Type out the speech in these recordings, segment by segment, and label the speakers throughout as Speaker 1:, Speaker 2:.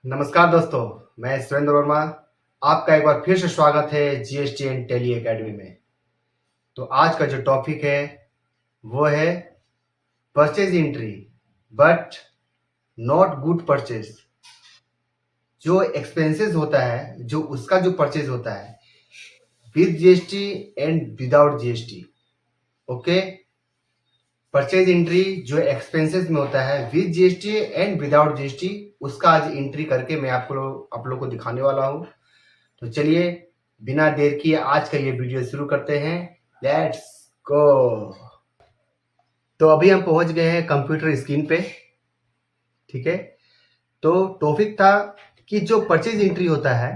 Speaker 1: नमस्कार दोस्तों, मैं सुरेंद्र वर्मा। आपका एक बार फिर से स्वागत है जीएसटी एंड टैली एकेडमी में। तो आज का जो टॉपिक है वो है purchase entry but not good purchase. जो एक्सपेंसेस होता है, जो उसका जो परचेज होता है with GST and without GST. Okay, purchase entry जो एक्सपेंसेस में होता है with GST and without GST, उसका आज एंट्री करके मैं आप लोग को दिखाने वाला हूँ। तो चलिए बिना देर किए आज का ये वीडियो शुरू करते हैं। Let's go. तो अभी हम पहुंच गए हैं कंप्यूटर स्क्रीन पे। ठीक है, तो टॉपिक था कि जो परचेज एंट्री होता है,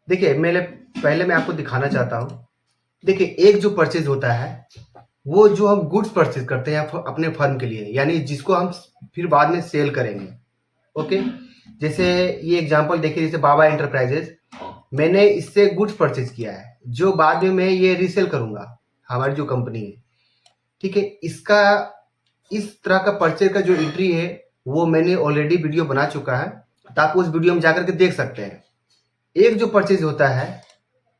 Speaker 1: देखिए पहले मैं आपको दिखाना चाहता हूँ। देखिए, एक जो परचेज होता है वो जो हम गुड्स परचेज करते हैं अपने फर्म के लिए, यानी जिसको हम फिर बाद में सेल करेंगे। ओके, जैसे ये एग्जांपल देखिए, जैसे बाबा एंटरप्राइजेज, मैंने इससे गुड्स परचेज किया है जो बाद में मैं ये रीसेल करूंगा, हमारी जो कंपनी है। ठीक है, इसका इस तरह का परचेज का जो एंट्री है वो मैंने ऑलरेडी वीडियो बना चुका है, तो आप उस वीडियो में जाकर के देख सकते हैं। एक जो परचेज होता है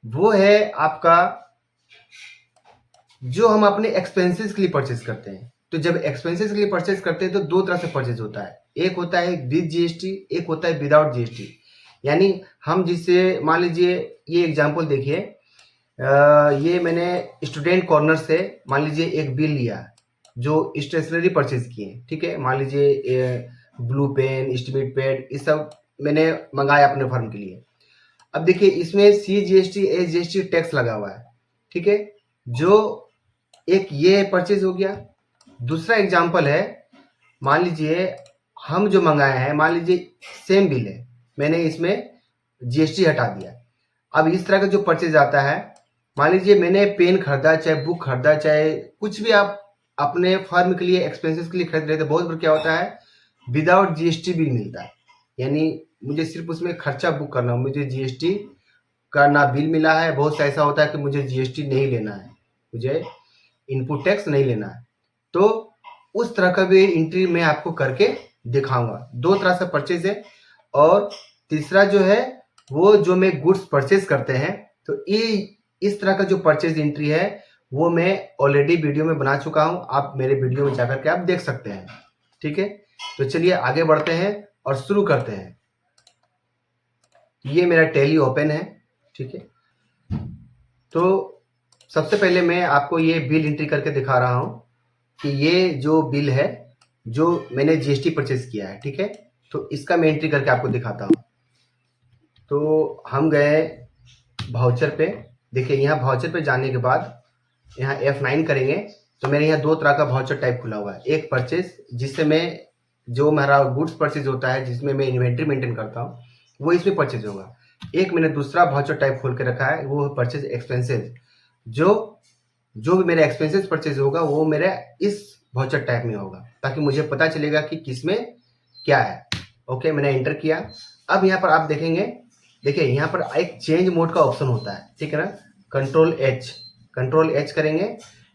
Speaker 1: वो है आपका जो हम अपने एक्सपेंसेस के लिए परचेज करते हैं। तो जब एक्सपेंसेस के लिए परचेज करते हैं तो दो तरह से परचेज होता है, एक होता है विद जीएसटी, एक होता है विदाउट जीएसटी। यानी हम जिससे, मान लीजिए ये एग्जांपल देखिए, ये मैंने स्टूडेंट कॉर्नर से मान लीजिए एक बिल लिया जो स्टेशनरी परचेज किए। ठीक है, मान लीजिए ब्लू पेन, एस्टिमेट पैड, ये सब मैंने मंगाया अपने फर्म के लिए। अब देखिए इसमें CGST SGST टैक्स लगा हुआ है। ठीक है, जो एक ये परचेज हो गया। दूसरा एग्जांपल है, मान लीजिए हम जो मंगाए हैं, मान लीजिए सेम बिल है, मैंने इसमें जीएसटी हटा दिया। अब इस तरह का जो परचेज आता है, मान लीजिए मैंने पेन खरीदा, चाहे बुक खरीदा, चाहे कुछ भी आप अपने फर्म के लिए एक्सपेंसेस के लिए खरीद रहे थे, बहुत बार क्या होता है विदाउट जीएसटी बिल मिलता है। यानी मुझे सिर्फ उसमें खर्चा बुक करना, मुझे जीएसटी का ना बिल मिला है। बहुत सा ऐसा होता है कि मुझे जीएसटी नहीं लेना है, मुझे इनपुट टैक्स नहीं लेना है। तो उस तरह का भी एंट्री मैं आपको करके दिखाऊंगा। दो तरह से परचेज है। और तीसरा जो है वो जो मैं गुड्स परचेज करते हैं, तो ये इस तरह का जो परचेज एंट्री है वो मैं ऑलरेडी वीडियो में बना चुका हूं, आप मेरे वीडियो में जाकर के आप देख सकते हैं। ठीक है, तो चलिए आगे बढ़ते हैं और शुरू करते हैं। ये मेरा टैली ओपन है। ठीक है, तो सबसे पहले मैं आपको ये बिल एंट्री करके दिखा रहा हूं कि ये जो बिल है जो मैंने जीएसटी परचेज किया है। ठीक है, तो इसका मैं एंट्री करके आपको दिखाता हूं। तो हम गए वाउचर पे। देखिए यहाँ वाउचर पे जाने के बाद यहाँ F9 करेंगे तो मेरे यहाँ दो तरह का वाउचर टाइप खुला हुआ है। एक परचेज, जिससे मैं जो मेरा गुड्स परचेज होता है, जिसमें मैं इन्वेंट्री मेंटेन करता हूँ, वो इसमें परचेज होगा। एक मैंने दूसरा वाउचर टाइप खोल के रखा है, वो है परचेज एक्सपेंसेस। जो भी मेरा एक्सपेंसेस परचेज होगा वो मेरा इस वाउचर टाइप में होगा, ताकि मुझे पता चलेगा कि किसमें क्या है। ओके, मैंने एंटर किया। अब यहाँ पर आप देखेंगे, देखिए यहाँ पर एक चेंज मोड का ऑप्शन होता है। ठीक है ना, कंट्रोल एच करेंगे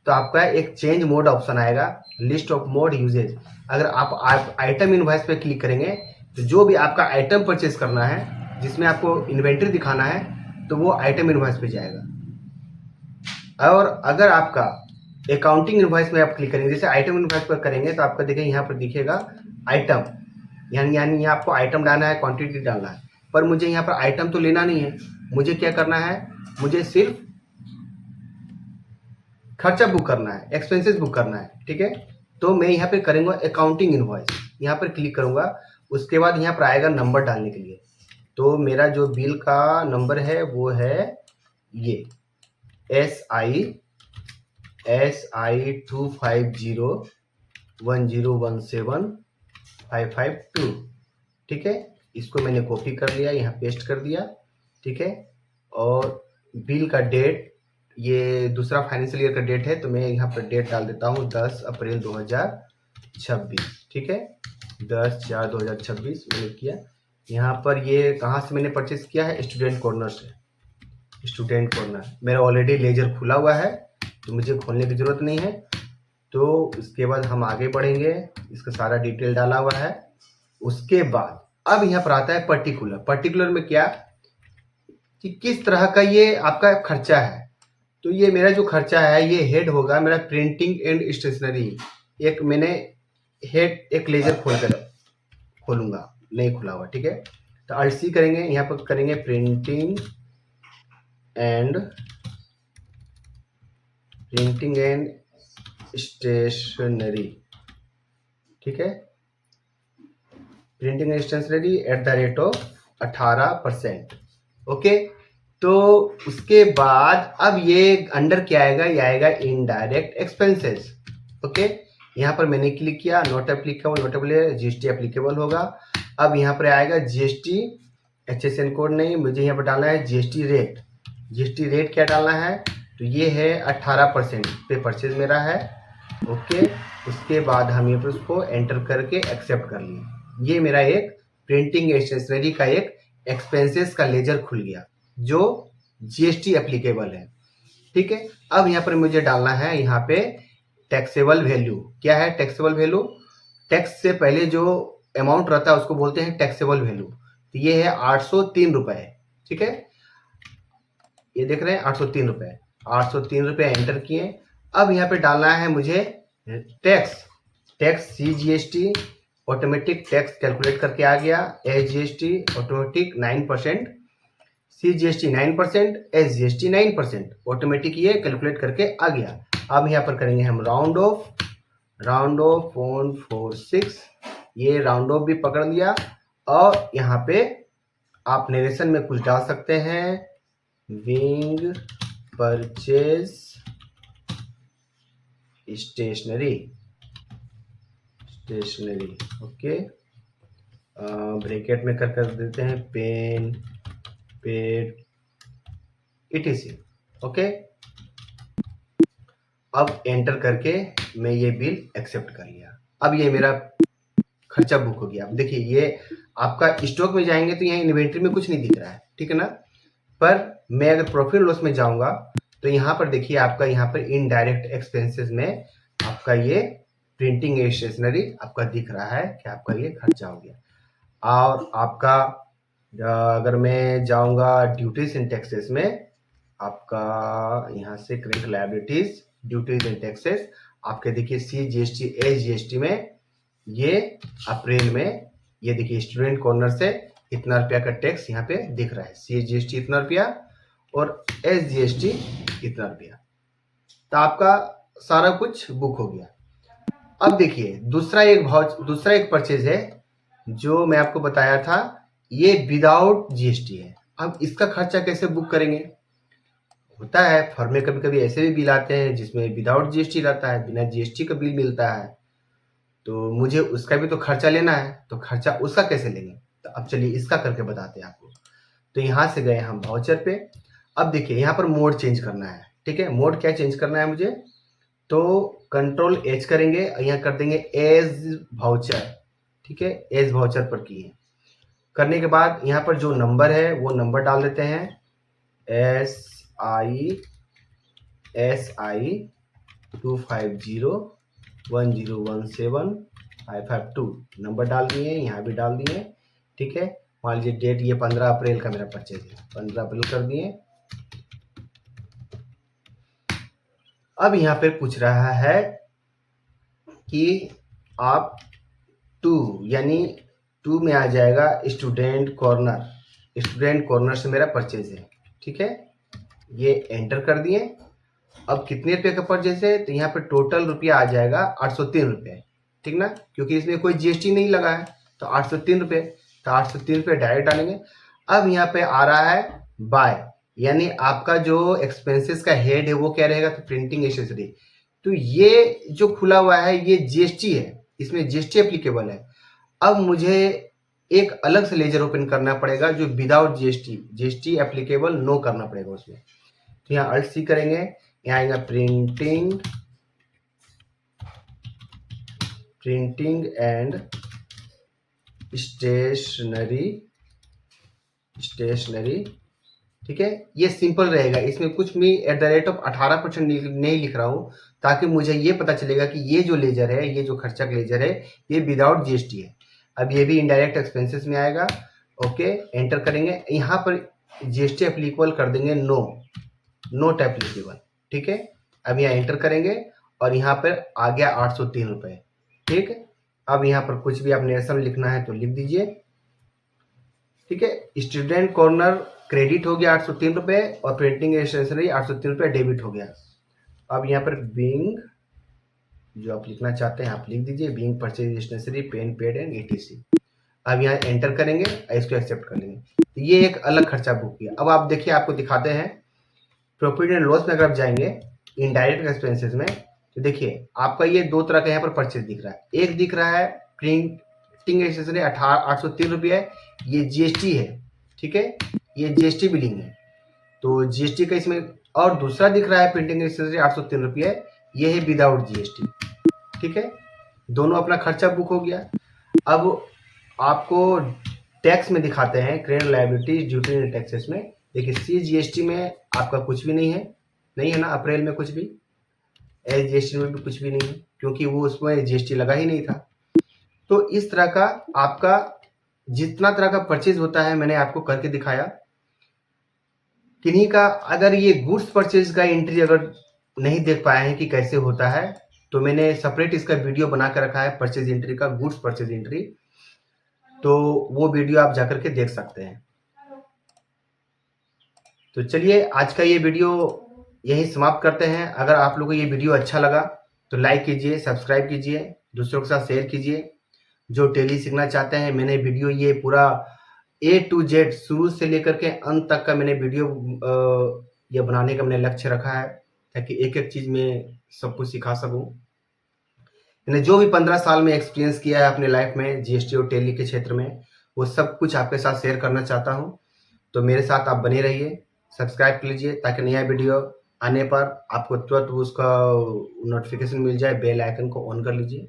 Speaker 1: तो आपका एक चेंज मोड ऑप्शन आएगा, लिस्ट ऑफ मोड यूजेज। अगर आप आइटम इनवॉइस पे क्लिक करेंगे तो जो भी आपका आइटम परचेज करना है, जिसमें आपको इन्वेंट्री दिखाना है, तो वो आइटम इनवॉइस पे जाएगा। और अगर आपका अकाउंटिंग इनवॉइस में आप क्लिक करेंगे, जैसे आइटम इनवॉइस पर करेंगे तो आपका देखिए यहाँ पर दिखेगा आइटम, यानी यहाँ आपको आइटम डालना है, क्वांटिटी डालना है। पर मुझे यहाँ पर आइटम तो लेना नहीं है, मुझे क्या करना है, मुझे सिर्फ खर्चा बुक करना है, एक्सपेंसेस बुक करना है। ठीक है, तो मैं यहाँ पे करूँगा अकाउंटिंग इनवॉइस, यहाँ पर क्लिक करूँगा। उसके बाद यहाँ पर आएगा नंबर डालने के लिए। तो मेरा जो बिल का नंबर है वो है ये SI 25010175552। ठीक है, इसको मैंने कॉपी कर लिया, यहाँ पेस्ट कर दिया। ठीक है, और बिल का डेट, ये दूसरा फाइनेंशियल ईयर का डेट है, तो मैं यहाँ पर डेट डाल देता हूँ 10 अप्रैल 2026। ठीक है, 10/4/2026 मैंने किया। यहाँ पर ये कहाँ से मैंने परचेज किया है, स्टूडेंट कॉर्नर से। स्टूडेंट कॉर्नर मेरा ऑलरेडी लेजर खुला हुआ है, तो मुझे खोलने की ज़रूरत नहीं है। तो इसके बाद हम आगे बढ़ेंगे, इसका सारा डिटेल डाला हुआ है। उसके बाद अब यहाँ पर आता है पर्टिकुलर। पर्टिकुलर में क्या कि किस तरह का ये आपका खर्चा है। तो ये मेरा जो खर्चा है ये हेड होगा मेरा प्रिंटिंग एंड स्टेशनरी। एक मैंने हेड एक लेजर खोलूंगा, नहीं खुला हुआ, ठीक है। तो अल्ट सी करेंगे, यहाँ पर करेंगे प्रिंटिंग एंड स्टेशनरी, ठीक है। Printing and stationery @ 18%। ओके, तो उसके बाद अब ये अंडर क्या आएगा, ये आएगा इनडायरेक्ट एक्सपेंसेस। ओके, यहाँ पर मैंने क्लिक किया, not applicable, notable GST applicable होगा। अब यहाँ पर आएगा जीएसटी HSN कोड नहीं, मुझे यहाँ पर डालना है जीएसटी रेट। जीएसटी रेट क्या डालना है, तो ये है 18% पे परचेज मेरा है। ओके, उसके बाद हम ये पर उसको एंटर करके एक्सेप्ट कर लिए। ये मेरा एक प्रिंटिंग स्टेशनरी का एक एक्सपेंसेस का लेजर खुल गया जो जीएसटी एप्लीकेबल है, ठीक है। अब यहाँ पर मुझे डालना है यहाँ पे टैक्सेबल वैल्यू। क्या है टैक्सेबल वैल्यू, टैक्स से पहले जो अमाउंट रहता है उसको बोलते हैं टैक्सेबल वैल्यू। तो ये है 803 रुपए, ठीक है। ये देख रहे हैं 803 रुपए, 803 रुपए एंटर किए। अब यहाँ पे डालना है मुझे tax CGST automatic tax calculate करके आ गया। SGST automatic 9%, CGST 9%, SGST 9% automatic ये कैलकुलेट करके आ गया। अब यहाँ पर करेंगे हम राउंड ऑफ 146, ये राउंड ऑफ भी पकड़ लिया। और यहाँ पे आप नरेशन में कुछ डाल सकते हैं, being purchase stationery, okay. Bracket में कर देते हैं पेन, पेड, etc। ओके, अब एंटर करके मैं ये बिल एक्सेप्ट कर लिया। अब ये मेरा खर्चा बुक हो गया। अब देखिए ये आपका स्टॉक में जाएंगे तो यहाँ इन्वेंट्री में कुछ नहीं दिख रहा है, ठीक है ना। पर मैं अगर प्रॉफिट लॉस में जाऊंगा तो यहाँ पर देखिए आपका यहाँ पर इनडायरेक्ट एक्सपेंसेस में आपका ये प्रिंटिंग स्टेशनरी आपका दिख रहा है कि आपका ये खर्चा हो गया। और आपका अगर मैं जाऊंगा ड्यूटीज एंड टैक्सेस में, आपका यहाँ से current liabilities, duties and taxes, आपके देखिए CGST SGST में ये अप्रैल में ये देखिए स्टूडेंट कॉर्नर से इतना रुपया का टैक्स यहाँ पे दिख रहा है। CGST इतना रुपया और SGST इतना रुपया, तो आपका सारा कुछ बुक हो गया। अब देखिए दूसरा एक परचेज है जो मैं आपको बताया था, ये विदाउट GST है। अब इसका खर्चा कैसे बुक करेंगे, होता है फर्म में कभी कभी ऐसे भी बिल आते हैं जिसमें विदाउट GST रहता है, बिना GST का बिल मिलता है। तो मुझे उसका भी तो खर्चा लेना है, तो खर्चा उसका कैसे लेंगे, तो अब चलिए इसका करके बताते हैं आपको। तो यहाँ से गए हम वाउचर पे। अब देखिए यहाँ पर मोड चेंज करना है, ठीक है। मोड क्या चेंज करना है मुझे, तो Ctrl+H करेंगे, यहाँ कर देंगे एज वाउचर, ठीक है। एज वाउचर पर किए करने के बाद यहाँ पर जो नंबर है वो नंबर डाल देते हैं, SI 25010175552 नंबर डाल दिए, यहाँ भी डाल दिए, ठीक है। मान लीजिए डेट ये 15 अप्रैल का मेरा परचेज है, 15 अप्रैल कर दिए। अब यहाँ पे पूछ रहा है कि आप 2 यानी 2 में आ जाएगा स्टूडेंट कॉर्नर से मेरा परचेज है, ठीक है। ये एंटर कर दिए। अब कितने रुपये का परचेज है, तो यहाँ पे टोटल रुपया आ जाएगा 803 रुपये, ठीक ना, क्योंकि इसमें कोई GST नहीं लगा है। तो 803 रुपये, तो 803 रुपये डायरेक्ट डालेंगे। अब यहाँ पे आ रहा है बाय, यानी आपका जो एक्सपेंसेस का हेड है वो क्या रहेगा, तो प्रिंटिंग स्टेशनरी। तो ये जो खुला हुआ है ये GST है, इसमें GST एप्लीकेबल है। अब मुझे एक अलग से लेजर ओपन करना पड़ेगा जो विदाउट GST एप्लीकेबल नो करना पड़ेगा उसमें। तो यहाँ अल्ट सी करेंगे, यहाँ आएगा प्रिंटिंग एंड स्टेशनरी, ठीक है। ये सिंपल रहेगा, इसमें कुछ भी @18% नहीं लिख रहा हूँ, ताकि मुझे ये पता चलेगा कि ये जो लेजर है, ये जो खर्चा का लेजर है, ये विदाउट GST है। अब ये भी इनडायरेक्ट एक्सपेंसेस में आएगा। ओके, एंटर करेंगे, यहाँ पर जीएसटी एप्लीकेबल कर देंगे नो, नोट एप्लीकेबल। ठीक है, अब यहाँ एंटर करेंगे और यहाँ पर आ गया 803 रुपये। ठीक है, अब यहाँ पर कुछ भी आप नेशन लिखना है तो लिख दीजिए। ठीक है, स्टूडेंट कॉर्नर क्रेडिट हो गया 803 रुपये और प्रिंटिंग स्टेशनरी 803 रुपये डेबिट हो गया। अब यहाँ पर बीइंग जो आप लिखना चाहते हैं आप लिख दीजिए, being purchase stationery pen pad and ETC। अब यहाँ एंटर करेंगे, इसको एक्सेप्ट कर लेंगे। तो ये एक अलग खर्चा बुक किया। अब आप देखिए, आपको दिखाते हैं प्रॉफिट एंड लॉस में अगर आप जाएंगे इनडायरेक्ट एक्सपेंसेस में, तो देखिए आपका ये दो तरह का यहाँ पर परचेज दिख रहा है। एक दिख रहा है प्रिंटिंग स्टेशनरी 803 रुपये, ये जीएसटी है। ठीक है, ये जीएसटी बिलिंग है, तो जीएसटी का इसमें। और दूसरा दिख रहा है प्रिंटिंग स्टेशनरी 803 रुपये, ये है विदाउट जीएसटी। ठीक है, दोनों अपना खर्चा बुक हो गया। अब आपको टैक्स में दिखाते हैं, credit liabilities duty and taxes में। देखिए CGST में आपका कुछ भी नहीं है ना, अप्रैल में कुछ भी, SGST में भी कुछ भी नहीं है, क्योंकि वो उसमें GST लगा ही नहीं था। तो इस तरह का आपका जितना तरह का परचेज होता है मैंने आपको करके दिखाया। किन्हीं का अगर ये गुड्स परचेज का एंट्री अगर नहीं देख पाए हैं कि कैसे होता है, तो मैंने सेपरेट इसका वीडियो बना कर रखा है परचेज एंट्री का, गुड्स परचेज एंट्री, तो वो वीडियो आप जाकर के देख सकते हैं। तो चलिए आज का ये वीडियो यही समाप्त करते हैं। अगर आप लोगों को ये वीडियो अच्छा लगा तो लाइक कीजिए, सब्सक्राइब कीजिए, दूसरों के साथ शेयर कीजिए। जो टैली सीखना चाहते हैं, मैंने वीडियो ये पूरा A to Z शुरू से लेकर के अंत तक का मैंने वीडियो ये बनाने का मैंने लक्ष्य रखा है, ताकि एक एक चीज़ में सब कुछ सिखा सकूं। मैंने जो भी 15 साल में एक्सपीरियंस किया है अपने लाइफ में जीएसटी और टैली के क्षेत्र में, वो सब कुछ आपके साथ शेयर करना चाहता हूँ। तो मेरे साथ आप बने रहिए, सब्सक्राइब कर लीजिए, ताकि नया वीडियो आने पर आपको तुरंत उसका नोटिफिकेशन मिल जाए। बेल आइकन को ऑन कर लीजिए।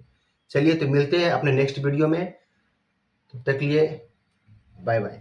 Speaker 1: चलिए तो मिलते हैं अपने नेक्स्ट वीडियो में, तब तक के लिए बाय बाय।